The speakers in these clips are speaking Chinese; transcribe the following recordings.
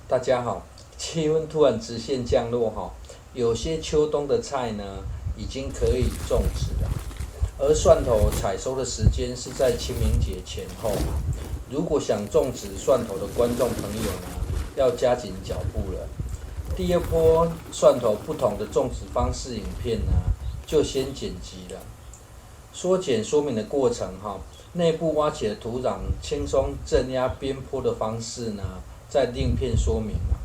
大家好，气温突然直线降落哈，有些秋冬的菜呢已经可以种植了，而蒜头采收的时间是在清明节前后。如果想种植蒜头的观众朋友呢，要加紧脚步了。第二波蒜头不同的种植方式影片呢，就先剪辑了。缩减说明的过程哈，内部挖起的土壤轻松镇压边坡的方式呢，在另片说明了。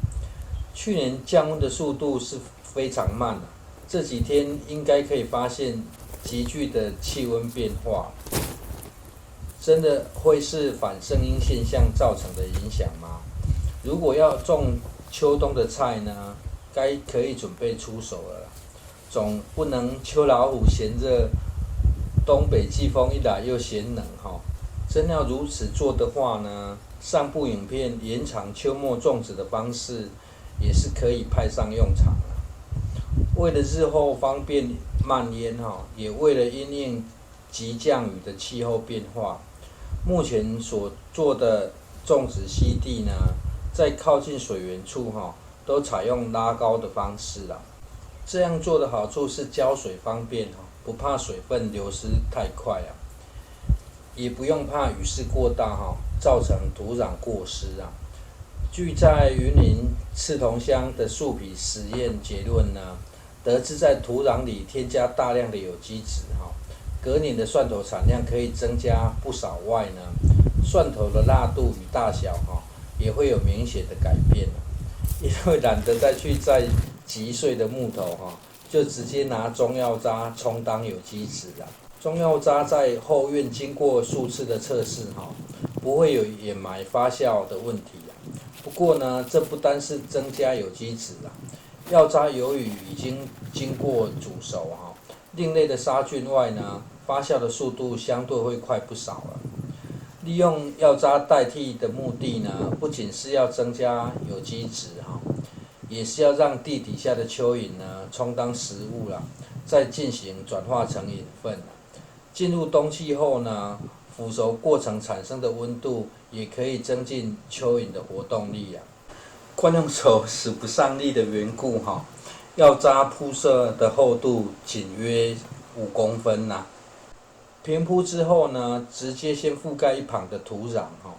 去年降温的速度是非常慢的，这几天应该可以发现急剧的气温变化。真的会是反声音现象造成的影响吗？如果要种秋冬的菜呢，该可以准备出手了，总不能秋老虎嫌热，东北季风一来又嫌冷哈。真要如此做的话呢，上部影片延长秋末种植的方式也是可以派上用场了。为了日后方便蔓延哈，也为了因应急降雨的气候变化，目前所做的种植基地呢，在靠近水源处哈，都采用拉高的方式啦。这样做的好处是浇水方便哈，不怕水分流失太快啊，也不用怕雨势过大哈，造成土壤过湿啊。据在云林赤桐乡的树皮实验结论呢，得知在土壤里添加大量的有机质哈，隔年的蒜头产量可以增加不少外呢，蒜头的辣度与大小哈也会有明显的改变。因为懒得再去摘击碎的木头哈，就直接拿中药渣充当有机质啦。中药渣在后院经过数次的测试哈，不会有掩埋发酵的问题啦。不过呢，这不单是增加有机质啦，药渣由于已经经过煮熟哈，另类的杀菌外呢，发酵的速度相对会快不少了。利用药渣代替的目的呢，不仅是要增加有机质哈，也是要让地底下的蚯蚓呢充当食物啦，再进行转化成养分。进入冬季后呢，腐熟过程产生的温度也可以增进蚯蚓的活动力啊。惯用手使不上力的缘故哈，药渣铺设的厚度仅约5公分呐。平铺之后呢，直接先覆盖一旁的土壤哈。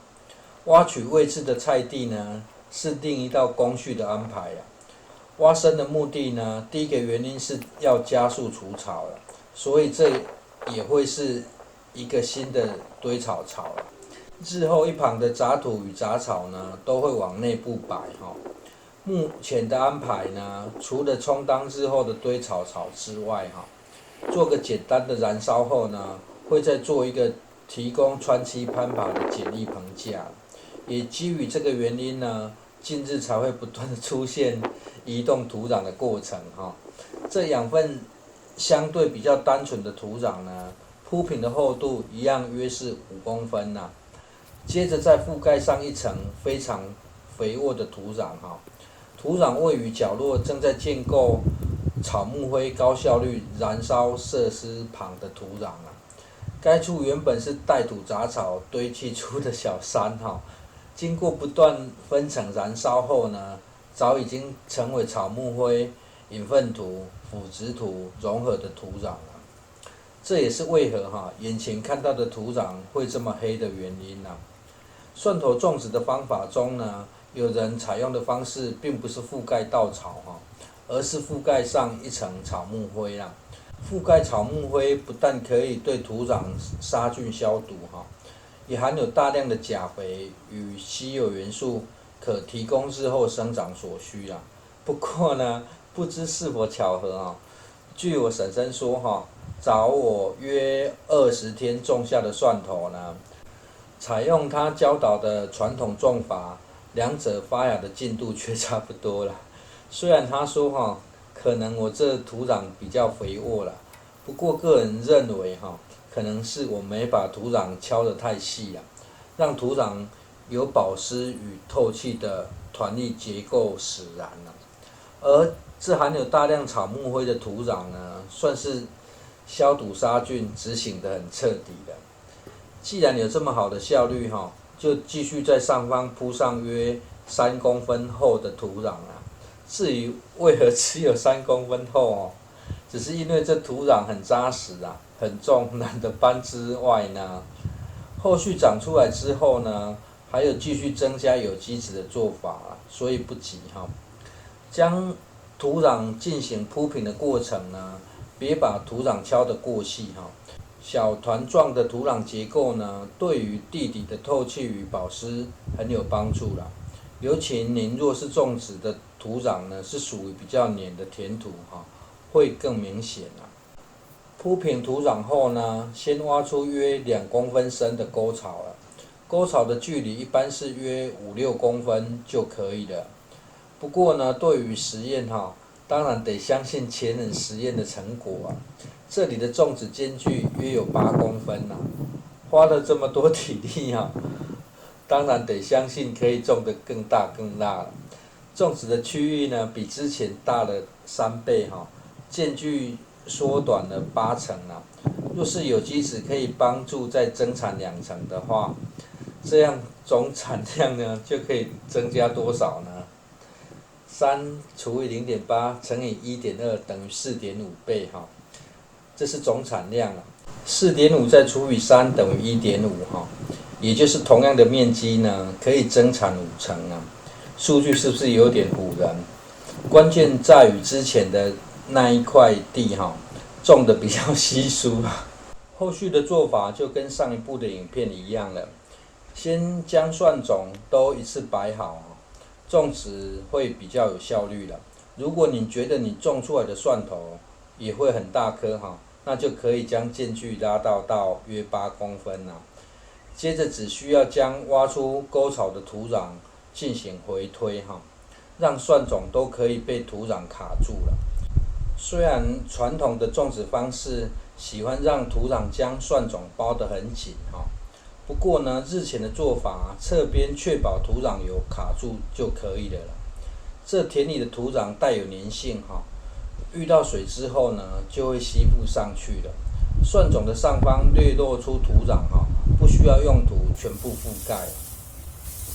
挖取位置的菜地呢，是另一道工序的安排啊。挖深的目的呢，第一个原因是要加速除草了，所以这也会是一个新的堆草槽了。日后一旁的杂土与杂草呢，都会往内部摆哈。目前的安排呢，除了充当日后的堆草槽之外哈，做个简单的燃烧后呢，会再做一个提供穿溪攀爬的简易棚架。也基于这个原因呢，近日才会不断的出现移动土壤的过程哈。这养分相对比较单纯的土壤呢，铺平的厚度一样约是5公分呐。接着再覆盖上一层非常肥沃的土壤哈。土壤位于角落正在建构草木灰高效率燃烧设施旁的土壤啊。该处原本是带土杂草堆砌出的小山哈，经过不断分层燃烧后呢，早已经成为草木灰、养分土、腐殖土融合的土壤了。这也是为何眼前看到的土壤会这么黑的原因呐。蒜头种植的方法中呢，有人采用的方式并不是覆盖稻草而是覆盖上一层草木灰啦。覆盖草木灰不但可以对土壤杀菌消毒也含有大量的钾肥与稀有元素，可提供日后生长所需啦。不过呢，不知是否巧合据我婶婶说早我约20天种下的蒜头呢，采用他教导的传统种法，两者发芽的进度却差不多了。虽然他说可能我这土壤比较肥沃了，不过个人认为可能是我没把土壤敲得太细让土壤有保湿与透气的团粒结构使然而这含有大量草木灰的土壤呢，算是消毒杀菌执行得很彻底的。既然有这么好的效率就继续在上方铺上约3公分厚的土壤啊。至于为何只有3公分厚哦，只是因为这土壤很扎实啊，很重，懒得搬之外呢，后续长出来之后呢，还有继续增加有机质的做法啊，所以不急哈。将土壤进行铺平的过程呢，别把土壤敲得过细哈。小团状的土壤结构呢，对于地底的透气与保湿很有帮助啦。尤其您若是种植的土壤呢，是属于比较黏的填土哈，会更明显啦。铺平土壤后呢，先挖出约2公分深的沟槽了。沟槽的距离一般是约5-6公分就可以了。不过呢，对于实验哈，当然得相信前人实验的成果啊。这里的种植间距约有8公分呐，花了这么多体力啊，当然得相信可以种得更大更大了。种植的区域呢，比之前大了3倍哈，间距缩短了8成啦。若是有机质可以帮助再增产2成的话，这样总产量呢就可以增加多少呢？3除以 0.8 乘以 1.2 等于 4.5 倍哈。这是总产量啊，4.5再除以3等于 1.5 哈，也就是同样的面积呢，可以增产5成啊。数据是不是有点唬人？关键在于之前的那一块地哈，种的比较稀疏啊。后续的做法就跟上一部的影片一样了，先将蒜种都一次摆好，种植会比较有效率了。如果你觉得你种出来的蒜头也会很大颗哈，那就可以将间距拉到约8公分啦。接着只需要将挖出沟槽的土壤进行回推哈，让蒜种都可以被土壤卡住了。虽然传统的种植方式喜欢让土壤将蒜种包得很紧哈，不过呢，日前的做法侧边确保土壤有卡住就可以了啦。这田里的土壤带有粘性哈，遇到水之后呢，就会吸附上去了。蒜种的上方略露出土壤哈，不需要用土全部覆盖。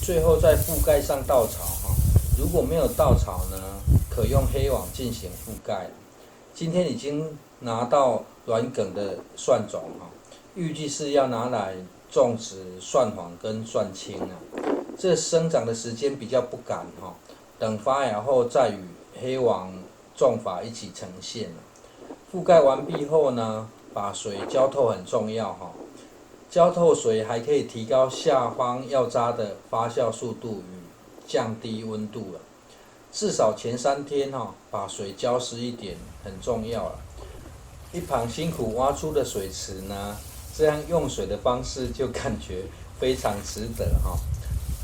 最后再覆盖上稻草哈，如果没有稻草呢，可用黑网进行覆盖。今天已经拿到软梗的蒜种哈，预计是要拿来种植蒜黄跟蒜青啊。这生长的时间比较不赶哈，等发芽后再与黑网种法一起呈现。覆盖完毕后呢，把水浇透很重要哈，浇透水还可以提高下方药渣的发酵速度与降低温度了。至少前3天哈，把水浇湿一点很重要了。一旁辛苦挖出的水池呢，这样用水的方式就感觉非常值得哈。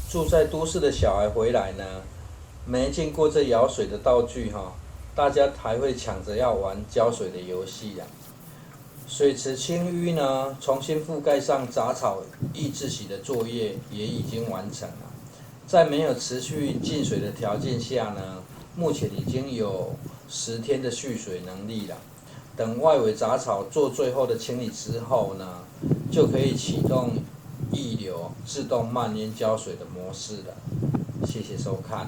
住在都市的小孩回来呢，没见过这舀水的道具哈，大家还会抢着要玩浇水的游戏呀。水池清淤呢，重新覆盖上杂草抑制洗的作业也已经完成了。在没有持续进水的条件下呢，目前已经有10天的蓄水能力了。等外围杂草做最后的清理之后呢，就可以启动溢流自动慢淹浇水的模式了。谢谢收看。